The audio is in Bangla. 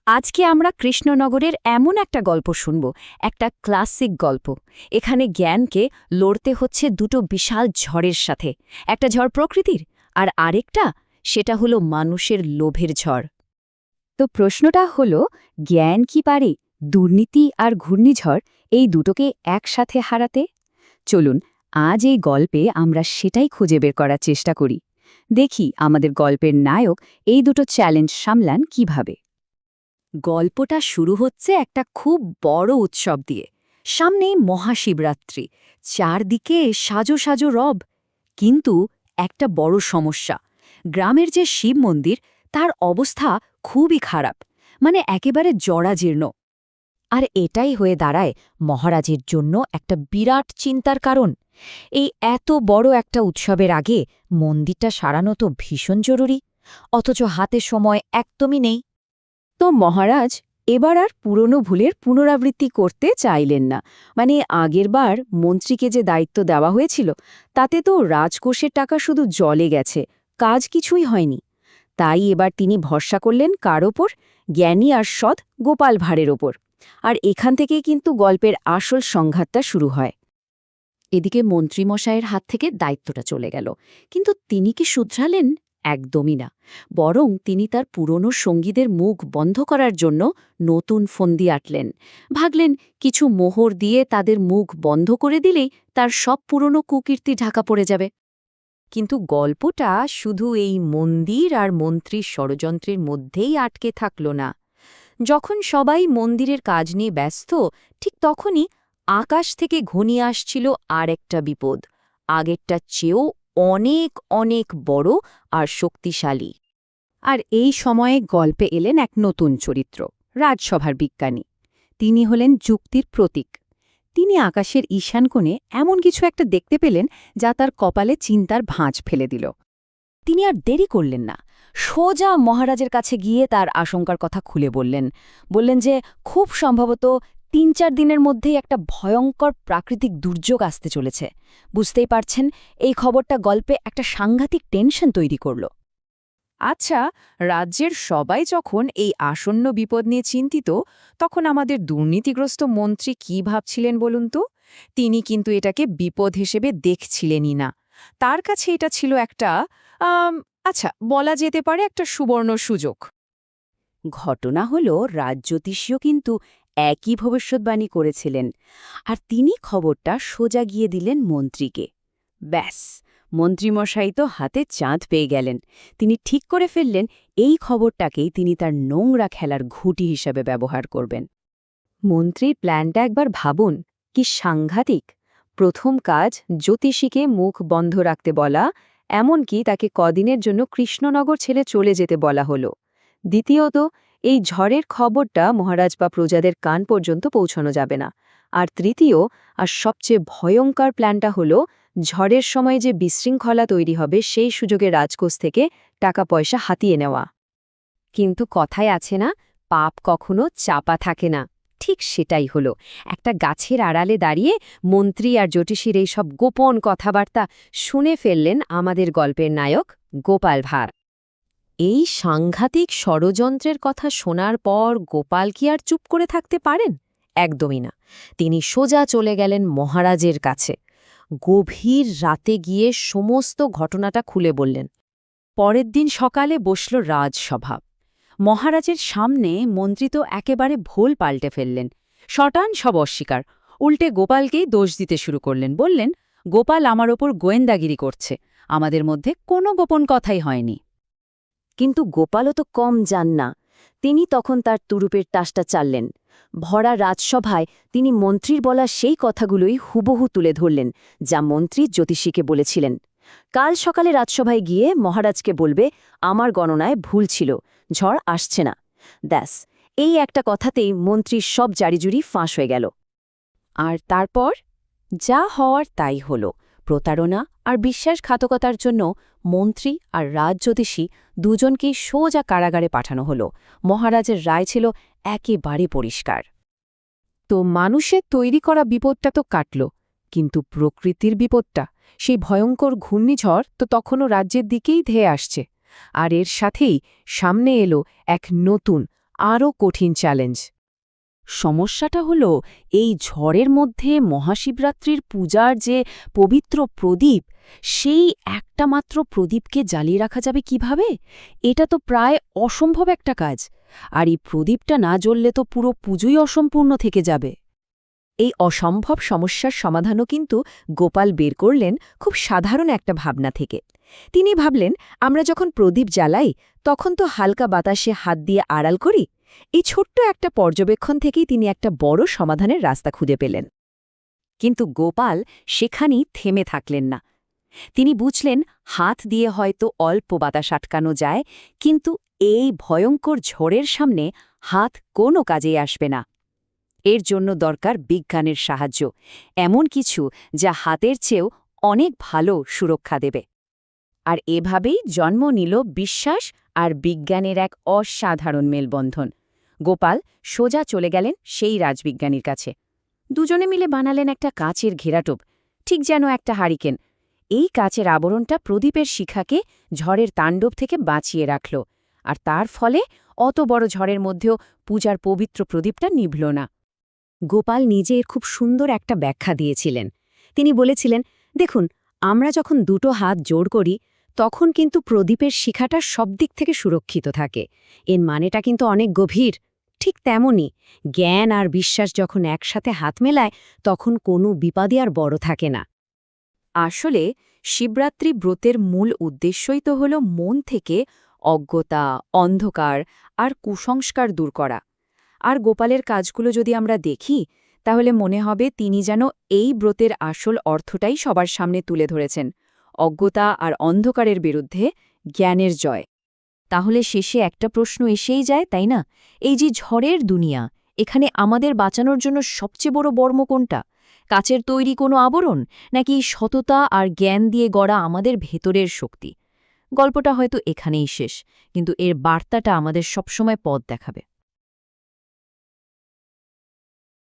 আজকে আমরা কৃষ্ণনগরের এমন একটা গল্প শুনব, একটা ক্লাসিক গল্প। এখানে জ্ঞানকে লড়তে হচ্ছে দুটো বিশাল ঝড়ের সাথে। একটা ঝড় প্রকৃতির, আর আরেকটা সেটা হলো মানুষের লোভের ঝড়। তো প্রশ্নটা হলো, জ্ঞান কি পারে দুর্নীতি আর ঘূর্ণিঝড় এই দুটোকে একসাথে হারাতে? চলুন আজ এই গল্পে আমরা সেটাই খুঁজে বের করার চেষ্টা করি। দেখি আমাদের গল্পের নায়ক এই দুটো চ্যালেঞ্জ সামলান কিভাবে। গল্পটা শুরু হচ্ছে একটা খুব বড় উৎসব দিয়ে। সামনেই মহাশিবরাত্রি, চারদিকে সাজো সাজো রব। কিন্তু একটা বড় সমস্যা, গ্রামের যে শিব মন্দির তার অবস্থা খুবই খারাপ, মানে একেবারে জরাজীর্ণ। আর এটাই হয়ে দাঁড়ায় মহারাজের জন্য একটা বিরাট চিন্তার কারণ। এই এত বড় একটা উৎসবের আগে মন্দিরটা সারানো তো ভীষণ জরুরি, অথচ হাতে সময় একদমই নেই। তো মহারাজ এবার আর পুরনো ভুলের পুনরাবৃত্তি করতে চাইলেন না। মানে আগেরবার মন্ত্রীকে যে দায়িত্ব দেওয়া হয়েছিল তাতে তো রাজকোষের টাকা শুধু জলে গেছে, কাজ কিছুই হয়নি। তাই এবার তিনি ভরসা করলেন কার ওপর? জ্ঞানী আর সৎ গোপাল ভাঁড়ের ওপর। আর এখান থেকেই কিন্তু গল্পের আসল সংঘাতটা শুরু হয়। এদিকে মন্ত্রীমশাইয়ের হাত থেকে দায়িত্বটা চলে গেল, কিন্তু তিনি কি শুধরালেন? একদমই না। বরং তিনি তার পুরনো সঙ্গীদের মুখ বন্ধ করার জন্য নতুন ফন্দি আঁটলেন। ভাগলেন কিছু মোহর দিয়ে তাদের মুখ বন্ধ করে দিলেই তার সব পুরনো কুকীর্তি ঢাকা পড়ে যাবে। কিন্তু গল্পটা শুধু এই মন্দির আর মন্ত্রীর ষড়যন্ত্রের মধ্যেই আটকে থাকল না। যখন সবাই মন্দিরের কাজ নিয়ে ব্যস্ত, ঠিক তখনই আকাশ থেকে ঘনিয়ে আসছিল আর একটা বিপদ, আগেরটার চেয়েও অনেক অনেক বড় আর শক্তিশালী। আর এই সময়ে গল্পে এলেন এক নতুন চরিত্র, রাজসভার বিজ্ঞানী। তিনি হলেন যুক্তির প্রতীক। তিনি আকাশের ঈশান কোণে এমন কিছু একটা দেখতে পেলেন যা তার কপালে চিন্তার ভাঁজ ফেলে দিল। তিনি আর দেরি করলেন না, সোজা মহারাজের কাছে গিয়ে তার আশঙ্কার কথা খুলে বললেন যে খুব সম্ভবত ৩-৪ দিনের মধ্যেই একটা ভয়ঙ্কর প্রাকৃতিক দুর্যোগ আসতে চলেছে। বুঝতেই পারছেন, এই খবরটা গল্পে একটা সাংঘাতিক টেনশন তৈরি করল। আচ্ছা, রাজ্যের সবাই যখন এই আসন্ন বিপদ নিয়ে চিন্তিত, তখন আমাদের দুর্নীতিগ্রস্ত মন্ত্রী কি ভাবছিলেন বলুন তো? তিনি কিন্তু এটাকে বিপদ হিসেবে দেখছিলেনই না। তার কাছে এটা ছিল একটা আম, আচ্ছা, বলা যেতে পারে একটা সুবর্ণ সুযোগ। ঘটনা হল, রাজজ্যোতিষীও কিন্তু একই ভবিষ্যৎবাণী করেছিলেন, আর তিনি খবরটা সোজা গিয়ে দিলেন মন্ত্রীকে। ব্যাস, মন্ত্রীমশাই তো হাতে চাঁদ পেয়ে গেলেন। তিনি ঠিক করে ফেললেন এই খবরটাকেই তিনি তার নোংরা খেলার ঘুঁটি হিসেবে ব্যবহার করবেন। মন্ত্রীর প্ল্যানটা একবার ভাবুন, কি সাংঘাতিক! প্রথম কাজ, জ্যোতিষীকে মুখ বন্ধ রাখতে বলা, এমনকি তাকে কদিনের জন্য কৃষ্ণনগর ছেড়ে চলে যেতে বলা হলো। দ্বিতীয়ত, এই ঝড়ের খবরটা মহারাজ বা প্রজাদের কান পর্যন্ত পৌঁছানো যাবে না। আর তৃতীয়, আর সবচেয়ে ভয়ঙ্কর প্ল্যানটা হলো, ঝড়ের সময় যে বিশৃঙ্খলা তৈরি হবে সেই সুযোগে রাজকোষ থেকে টাকা পয়সা হাতিয়ে নেওয়া। কিন্তু কথায় আছে না, পাপ কখনো চাপা থাকে না। ঠিক সেটাই হলো। একটা গাছের আড়ালে দাঁড়িয়ে মন্ত্রী আর জ্যোতিষীর এই সব গোপন কথাবার্তা শুনে ফেললেন আমাদের গল্পের নায়ক গোপাল ভাঁড়। এই সাংঘাতিক ষড়যন্ত্রের কথা শোনার পর গোপাল কি আর চুপ করে থাকতে পারেন? একদমই না। তিনি সোজা চলে গেলেন মহারাজের কাছে। গভীর রাতে গিয়ে সমস্ত ঘটনাটা খুলে বললেন। পরের দিন সকালে বসল রাজসভা। মহারাজের সামনে মন্ত্রী তো একেবারে ভোল পাল্টে ফেললেন। শটান সব অস্বীকার, উল্টে গোপালকেই দোষ দিতে শুরু করলেন। বললেন, গোপাল আমার ওপর গোয়েন্দাগিরি করছে, আমাদের মধ্যে কোনো গোপন কথাই হয়নি। কিন্তু গোপালও তো কম যান না। তিনি তখন তার তুরুপের তাসটা চাললেন। ভরা রাজসভায় তিনি মন্ত্রীর বলা সেই কথাগুলোই হুবহু তুলে ধরলেন, যা মন্ত্রী জ্যোতিষীকে বলেছিলেন। কাল সকালে রাজসভায় গিয়ে মহারাজকে বলবে, আমার গণনায় ভুল ছিল, ঝড় আসছে না। ব্যাস, এই একটা কথাতেই মন্ত্রীর সব জারিজুরি ফাঁস হয়ে গেল। আর তারপর যা হওয়ার তাই হল। প্রতারণা আর বিশ্বাসঘাতকতার জন্য মন্ত্রী আর রাজজ্যোতিষী দুজনকেই সোজা কারাগারে পাঠানো হল। মহারাজের রায় ছিল একেবারে পরিষ্কার। তো মানুষের তৈরি করা বিপদটা তো কাটল, কিন্তু প্রকৃতির বিপদটা, সেই ভয়ঙ্কর ঘূর্ণিঝড় তো তখনও রাজ্যের দিকেই ধেয়ে আসছে। আর এর সাথেই সামনে এলো এক নতুন আরও কঠিন চ্যালেঞ্জ। সমস্যাটা হলো এই ঝড়ের মধ্যে মহাশিবরাত্রির পূজার যে পবিত্র প্রদীপ, সেই একটা মাত্র প্রদীপকে জ্বালিয়ে রাখা যাবে কিভাবে? এটা তো প্রায় অসম্ভব একটা কাজ। আর এই প্রদীপটা না জ্বললে তো পুরো পুজোই অসম্পূর্ণ থেকে যাবে। এই অসম্ভব সমস্যার সমাধানও কিন্তু গোপাল বের করলেন খুব সাধারণ একটা ভাবনা থেকে। তিনি ভাবলেন, আমরা যখন প্রদীপ জ্বালাই তখন তো হালকা বাতাসে হাত দিয়ে আড়াল করি। এই ছোট্ট একটা পর্যবেক্ষণ থেকেই তিনি একটা বড় সমাধানের রাস্তা খুঁজে পেলেন। কিন্তু গোপাল সেখানেই থেমে থাকলেন না। তিনি বুঝলেন, হাত দিয়ে হয়তো অল্প বাতাস আটকানো যায়, কিন্তু এই ভয়ঙ্কর ঝড়ের সামনে হাত কোনো কাজেই আসবে না। এর জন্য দরকার বিজ্ঞানের সাহায্য, এমন কিছু যা হাতের চেয়েও অনেক ভালো সুরক্ষা দেবে। আর এভাবেই জন্ম নিল বিশ্বাস আর বিজ্ঞানের এক অসাধারণ মেলবন্ধন। গোপাল সোজা চলে গেলেন সেই রাজবিজ্ঞানীর কাছে। দুজনে মিলে বানালেন একটা কাচের ঘেরাটোপ, ঠিক যেন একটা হারিকেন। এই কাচের আবরণটা প্রদীপের শিখাকে ঝড়ের তাণ্ডব থেকে বাঁচিয়ে রাখল, আর তার ফলে অত বড় ঝড়ের মধ্যেও পূজার পবিত্র প্রদীপটা নিভল না। গোপাল নিজে এর খুব সুন্দর একটা ব্যাখ্যা দিয়েছিলেন। তিনি বলেছিলেন, দেখুন, আমরা যখন দুটো হাত জোড় করি তখন কিন্তু প্রদীপের শিখাটা সব দিক থেকে সুরক্ষিত থাকে। এর মানেটা কিন্তু অনেক গভীর। ঠিক তেমনি জ্ঞান আর বিশ্বাস যখন একসাথে হাত মেলায় তখন কোনো বিপদই আর বড় থাকে না। আসলে শিবরাত্রি ব্রতের মূল উদ্দেশ্যই তো হল মন থেকে অজ্ঞতা, অন্ধকার আর কুসংস্কার দূর করা। আর গোপালের কাজগুলো যদি আমরা দেখি তাহলে মনে হবে তিনি যেন এই ব্রতের আসল অর্থটাই সবার সামনে তুলে ধরেছেন, অজ্ঞতা আর অন্ধকারের বিরুদ্ধে জ্ঞানের জয়। তাহলে শেষে একটা প্রশ্ন এসেই যায়, তাই না? এই যে ঝড়ের দুনিয়া, এখানে আমাদের বাঁচানোর জন্য সবচেয়ে বড় বর্ম কোনটা? কাচের তৈরি কোনো আবরণ, নাকি সততা আর জ্ঞান দিয়ে গড়া আমাদের ভেতরের শক্তি? গল্পটা হয়তো এখানেই শেষ, কিন্তু এর বার্তাটা আমাদের সবসময় পথ দেখাবে।